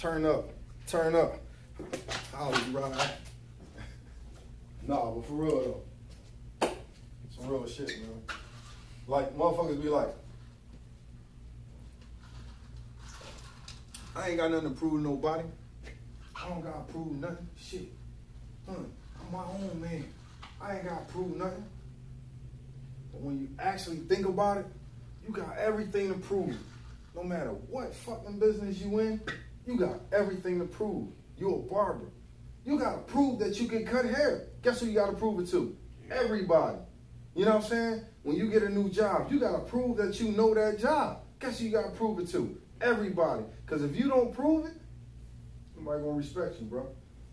Turn up. Turn up. I'll ride. Nah, but for real though. Some real shit, man. Like, motherfuckers be like, I ain't got nothing to prove to nobody. I don't gotta prove nothing. Shit. I'm my own man. I ain't gotta prove nothing. But when you actually think about it, you got everything to prove. No matter what fucking business you in, you got everything to prove. You a barber. You gotta prove that you can cut hair. Guess who you gotta prove it to? Everybody. You know what I'm saying? When you get a new job, you gotta prove that you know that job. Guess who you gotta prove it to? Everybody. Because if you don't prove it, nobody gonna respect you, bro.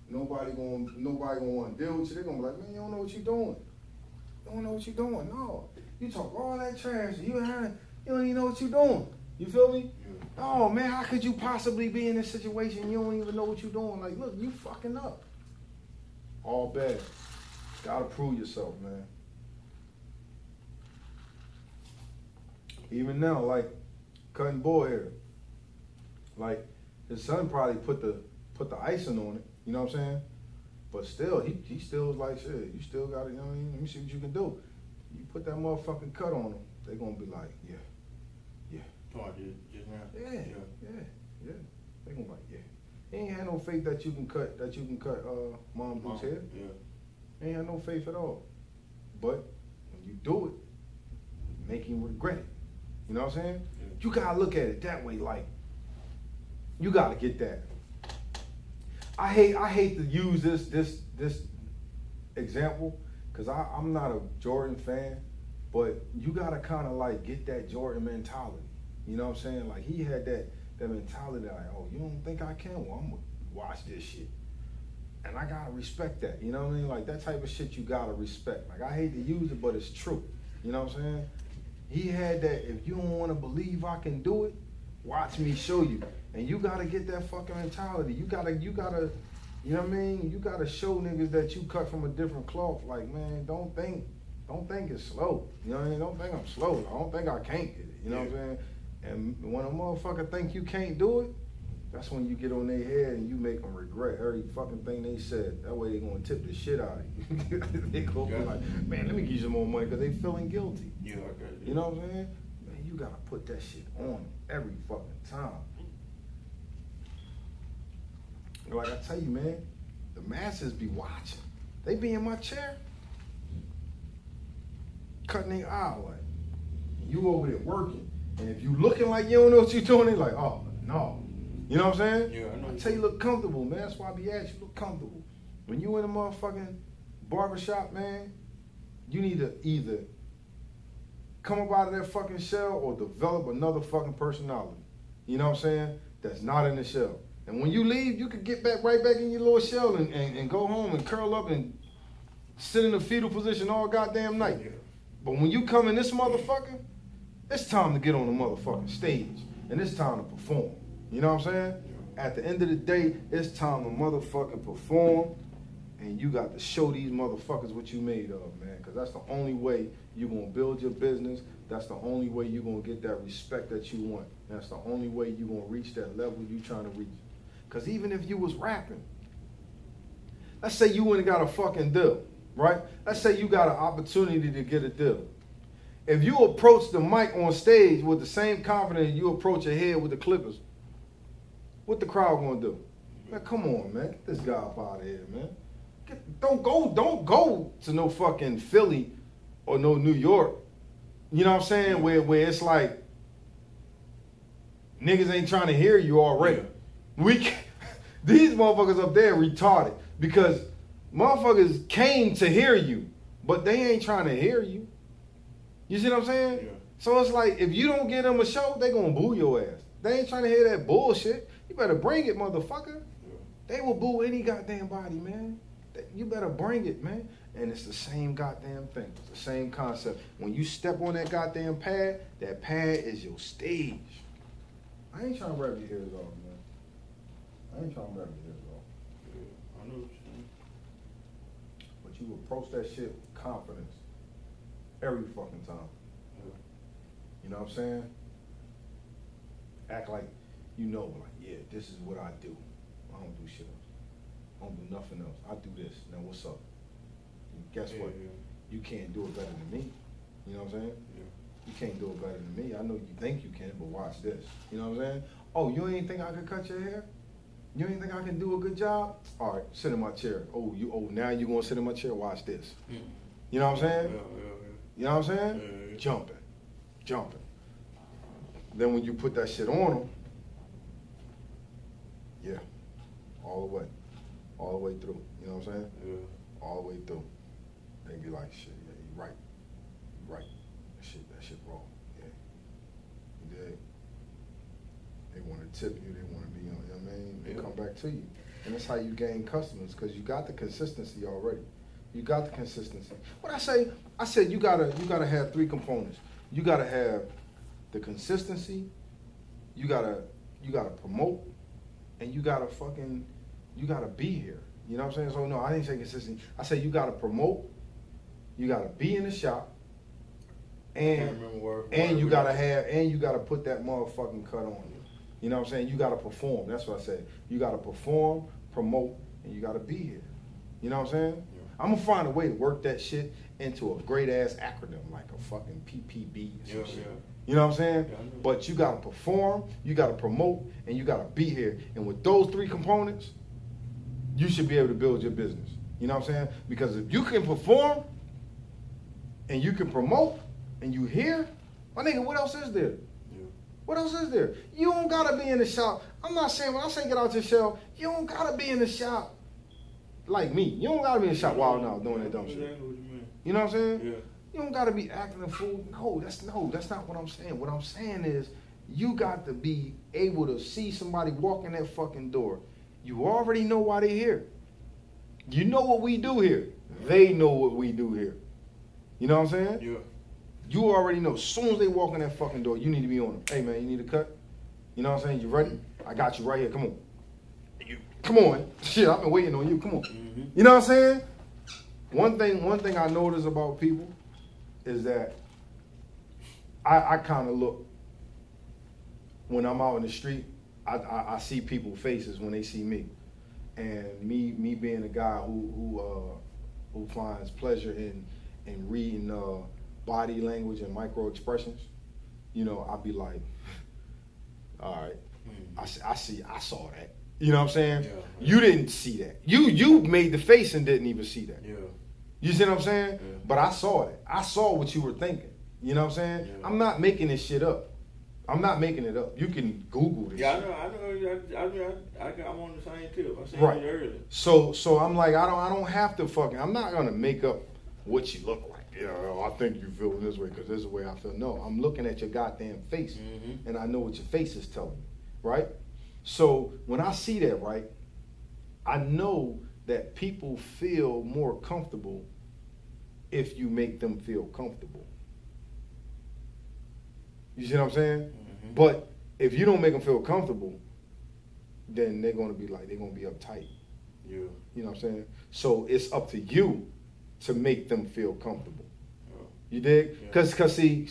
Nobody gonna want to deal with you. They're gonna be like, man, you don't know what you're doing. You don't know what you're doing. No. You talk all that trash. You don't even know what you're doing. You feel me? Yeah. Oh, man, how could you possibly be in this situation? You don't even know what you're doing. Like, look, you fucking up. All bad. Gotta prove yourself, man. Even now, like, cutting boy hair. Like, his son probably put the icing on it. You know what I'm saying? But still, he still was like, shit, you still got it, you know what I mean? Let me see what you can do. You put that motherfucking cut on them, they gonna be like, yeah. Oh, just now? Yeah. They gonna be like, yeah. He ain't had no faith that you can cut Mom Duke's hair. Yeah. He ain't had no faith at all. But when you do it, make him regret it. You know what I'm saying? Yeah. You gotta look at it that way, like, you gotta get that. I hate to use this example because I'm not a Jordan fan, but you gotta kind of like get that Jordan mentality. You know what I'm saying? Like he had that mentality like, oh, you don't think I can? Well, I'm gonna watch this shit, and I gotta respect that. You know what I mean? Like that type of shit you gotta respect. Like I hate to use it, but it's true. You know what I'm saying? He had that. If you don't want to believe I can do it, watch me show you. And you gotta get that fucking mentality. You gotta, you know what I mean? You gotta show niggas that you cut from a different cloth. Like, man, don't think it's slow. You know what I mean? Don't think I'm slow. I don't think I can't get it. You know what I'm saying? And when a motherfucker think you can't do it, that's when you get on their head and you make them regret every fucking thing they said. That way they gonna tip the shit out of you. They go be like, man, let me give you some more money because they feeling guilty. Yeah, I got it. You know what I'm saying? Man, you gotta put that shit on every fucking time. Like I tell you, man, the masses be watching. They be in my chair, cutting their eye like, you over there working. And if you looking like you don't know what you're doing, they like, oh, no. You know what I'm saying? Yeah, I know. I tell you, look comfortable, man. That's why I be asking you, look comfortable. When you in a motherfucking barbershop, man, you need to either come up out of that fucking shell or develop another fucking personality. You know what I'm saying? That's not in the shell. And when you leave, you can get right back in your little shell and go home and curl up and sit in a fetal position all goddamn night. Yeah. But when you come in this motherfucker, it's time to get on the motherfucking stage. And it's time to perform. You know what I'm saying? Yeah. At the end of the day, it's time to motherfucking perform. And you got to show these motherfuckers what you made of, man. Because that's the only way you're going to build your business. That's the only way you're going to get that respect that you want. That's the only way you're going to reach that level you're trying to reach. Because even if you was rapping, let's say you went and got a fucking deal, right? Let's say you got an opportunity to get a deal. If you approach the mic on stage with the same confidence you approach your head with the clippers, what the crowd gonna do? Man, come on, man. Get this guy up out of here, man. Don't go to no fucking Philly or no New York. You know what I'm saying? Where it's like niggas ain't trying to hear you already. These motherfuckers up there retarded because motherfuckers came to hear you, but they ain't trying to hear you. You see what I'm saying? Yeah. So it's like if you don't give them a show, they gonna boo your ass. They ain't trying to hear that bullshit. You better bring it, motherfucker. Yeah. They will boo any goddamn body, man. You better bring it, man. And it's the same goddamn thing. It's the same concept. When you step on that goddamn pad, that pad is your stage. I ain't trying to rub your ears off, man. I ain't trying to rub your ears off. Yeah, I know what you're saying. But you approach that shit with confidence. Every fucking time. Yeah. You know what I'm saying? Act like you know, like, yeah, this is what I do. I don't do shit else. I don't do nothing else. I do this. Now what's up? And guess what? Yeah. You can't do it better than me. You know what I'm saying? Yeah. You can't do it better than me. I know you think you can, but watch this. You know what I'm saying? Oh, you ain't think I could cut your hair? You ain't think I can do a good job? All right, sit in my chair. Oh, now you gonna sit in my chair? Watch this. You know what I'm saying? Yeah. You know what I'm saying? Yeah. Jumping. Then when you put that shit on them, yeah, all the way through. You know what I'm saying? Yeah. All the way through. They be like, shit, yeah, you right. That shit wrong. Yeah. You dig? They want to tip you. They want to be, you know what I mean? They come back to you. And that's how you gain customers, because you got the consistency already. You got the consistency. What I said you gotta have 3 components. You gotta have the consistency, you gotta promote, and you gotta be here. You know what I'm saying? So no, I didn't say consistency. I said you gotta promote, you gotta be in the shop, and you gotta put that motherfucking cut on you. You know what I'm saying? You gotta perform. That's what I said. You gotta perform, promote, and you gotta be here. You know what I'm saying? Yeah. I'm gonna find a way to work that shit into a great ass acronym like a fucking PPB or some shit. Yeah. You know what I'm saying? Yeah, but you gotta perform, you gotta promote, and you gotta be here. And with those 3 components, you should be able to build your business. You know what I'm saying? Because if you can perform and you can promote and you here, my nigga, what else is there? Yeah. What else is there? You don't gotta be in the shop. I'm not saying, when I say get out your shell, you don't gotta be in the shop like me. You don't gotta be in the shop wild now doing that dumb shit. You know what I'm saying? Yeah. You don't gotta be acting a fool. No, that's not what I'm saying. What I'm saying is you got to be able to see somebody walk in that fucking door. You already know why they're here. You know what we do here. They know what we do here. You know what I'm saying? Yeah. You already know. As soon as they walk in that fucking door, you need to be on them. Hey man, you need a cut? You know what I'm saying? You ready? I got you right here. Come on. Come on. Shit, I've been waiting on you. Come on. Mm-hmm. You know what I'm saying? One thing I notice about people is that I kind of look, when I'm out in the street, I see people's faces when they see me. And me being a guy who finds pleasure in reading body language and micro expressions, you know, I'll be like, all right, I saw that. You know what I'm saying? Yeah. You didn't see that. You made the face and didn't even see that. Yeah. You see what I'm saying? Yeah. But I saw it. I saw what you were thinking. You know what I'm saying? Yeah. I'm not making this shit up. I'm not making it up. You can Google this. Yeah, shit. I know. I'm on the same tip. I seen it earlier. So I'm like, I don't have to I'm not gonna make up what you look like. I think you feel this way because this is the way I feel. No, I'm looking at your goddamn face, and I know what your face is telling me, right? So when I see that, right, I know that people feel more comfortable if you make them feel comfortable. You see what I'm saying? Mm-hmm. But if you don't make them feel comfortable, then they're gonna be uptight. Yeah. You know what I'm saying? So it's up to you to make them feel comfortable. Oh. You dig? Because see,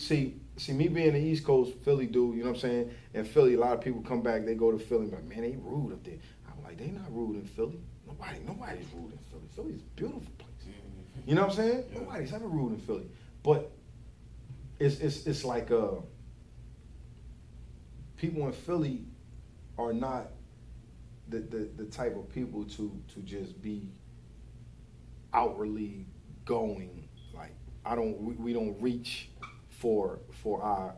me being the East Coast Philly dude, you know what I'm saying? In Philly, a lot of people come back, they go to Philly, like, man, they rude up there. I'm like, they not rude in Philly. Nobody's rude in Philly. Philly's a beautiful place. Mm-hmm. You know what I'm saying? Yeah. Nobody's ever rude in Philly. But it's like people in Philly are not the type of people to just be outwardly going. Like we don't reach for our,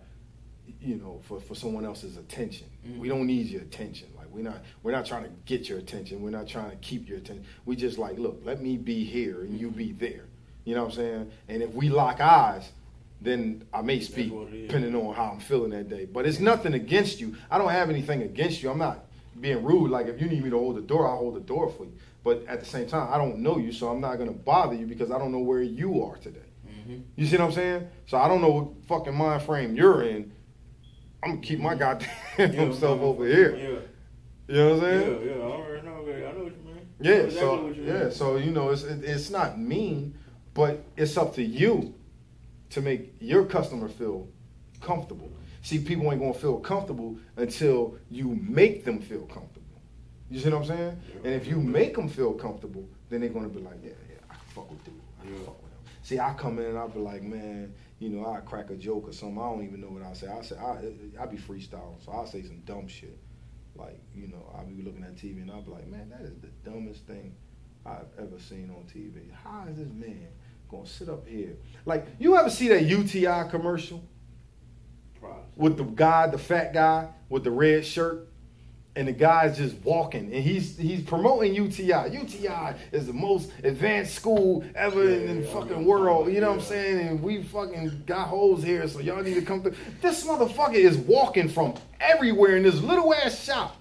you know, for someone else's attention. Mm-hmm. We don't need your attention. Like we're not trying to get your attention. We're not trying to keep your attention. We just like, look, let me be here and you be there. You know what I'm saying? And if we lock eyes, then I may speak depending on how I'm feeling that day. But it's nothing against you. I don't have anything against you. I'm not being rude. Like if you need me to hold the door, I'll hold the door for you. But at the same time, I don't know you, so I'm not gonna bother you because I don't know where you are today. Mm-hmm. You see what I'm saying? So I don't know what fucking mind frame you're in. I'm gonna keep my goddamn self over here. Yeah. You know what I'm saying? Yeah. I already know. I know what you mean. Yeah. Exactly so you know, it's not mean, but it's up to you to make your customer feel comfortable. See, people ain't gonna feel comfortable until you make them feel comfortable. You see what I'm saying? Yeah. And if you make them feel comfortable, then they're gonna be like, yeah, I can fuck with dude. I can fuck with him. See, I come in and I'll be like, man, you know, I crack a joke or something. I don't even know what I say. I be freestyling, so I'll say some dumb shit. Like, you know, I'll be looking at TV and I'll be like, man, that is the dumbest thing I've ever seen on TV. How is this man gonna sit up here? Like, you ever see that UTI commercial? Probably. With the guy, the fat guy with the red shirt, and the guy's just walking, and he's promoting UTI. UTI is the most advanced school ever in the fucking world. You know what I'm saying? And we fucking got hoes here, so y'all need to come through. This motherfucker is walking from everywhere in this little ass shop,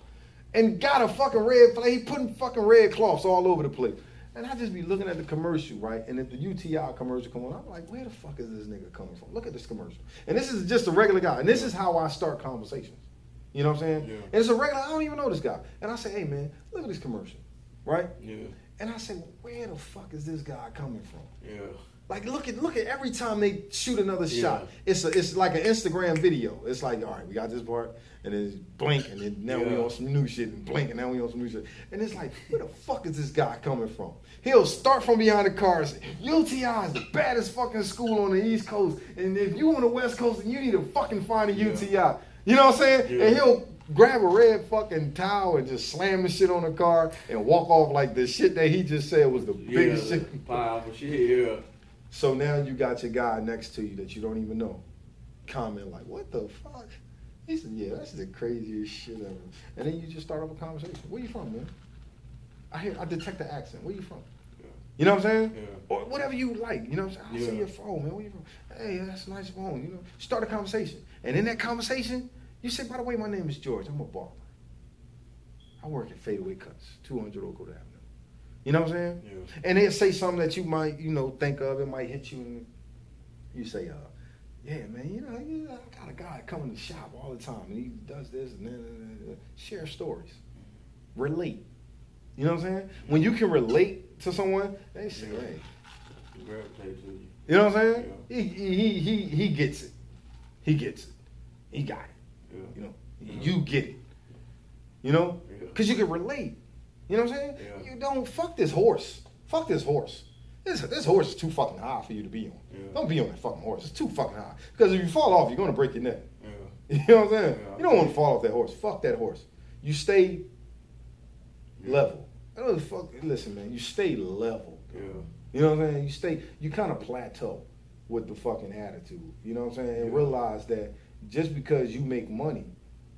and got a fucking red flag. He putting fucking red cloths all over the place. And I just be looking at the commercial, right? And if the UTI commercial come on, I'm like, where the fuck is this nigga coming from? Look at this commercial. And this is just a regular guy. And this is how I start conversations. You know what I'm saying? Yeah. And it's a regular, I don't even know this guy. And I say, hey man, look at this commercial, right? Yeah. And I say, well, where the fuck is this guy coming from? Yeah. Like look at every time they shoot another shot, it's like an Instagram video. It's like, all right, we got this part, and then blink, and then now we on some new shit, and blink, and now we on some new shit. And it's like, where the fuck is this guy coming from? He'll start from behind the car and say, UTI is the baddest fucking school on the East Coast, and if you on the West Coast, then you need to fucking find a UTI. You know what I'm saying? Yeah. And he'll grab a red fucking towel and just slam the shit on the car and walk off like the shit that he just said was the biggest shit. Powerful shit, yeah. So now you got your guy next to you that you don't even know. Comment like, what the fuck? He said, yeah, that's the craziest shit ever. And then you just start up a conversation. Where you from, man? I detect the accent. Where you from? Yeah. You know what I'm saying? Yeah. Or whatever you like. You know what I'm saying? I see your phone, man. Where you from? Hey, that's a nice phone. You know, start a conversation. And in that conversation, you say, by the way, my name is George. I'm a barber. I work at Fadeaway Cuts, 200 Oakwood Avenue. You know what I'm saying? Yeah. And they'll say something that you might, you know, think of. It might hit you, and you say, yeah, man, you know, I got a guy coming to the shop all the time, and he does this, and then share stories. Relate. You know what I'm saying? When you can relate to someone, they say, hey. You know what I'm saying? Yeah. He gets it. He gets it. He got it. Yeah. You know, you get it. You know? Because you can relate. You know what I'm saying? Yeah. You don't fuck this horse. Fuck this horse. This horse is too fucking high for you to be on. Yeah. Don't be on that fucking horse. It's too fucking high. Because if you fall off, you're going to break your neck. Yeah. You know what I'm saying? Yeah, you don't want to fall off that horse. Fuck that horse. You stay level. I don't fuck. Listen, man. You stay level. Yeah. You know what I'm saying? You kind of plateau with the fucking attitude. You know what I'm saying? And realize that just because you make money,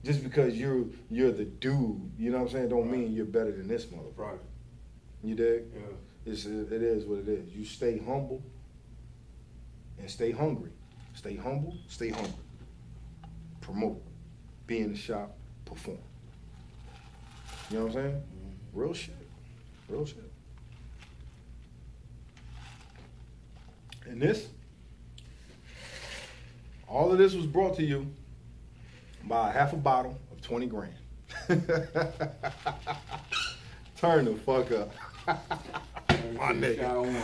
just because you're the dude, you know what I'm saying, don't mean you're better than this motherfucker. Right. You dig? Yeah. It is what it is. You stay humble and stay hungry. Stay humble, stay hungry. Promote. Be in the shop, perform. You know what I'm saying? Mm-hmm. Real shit. Real shit. And all of this was brought to you by half a bottle of 20 grand. Turn the fuck up. My nigga.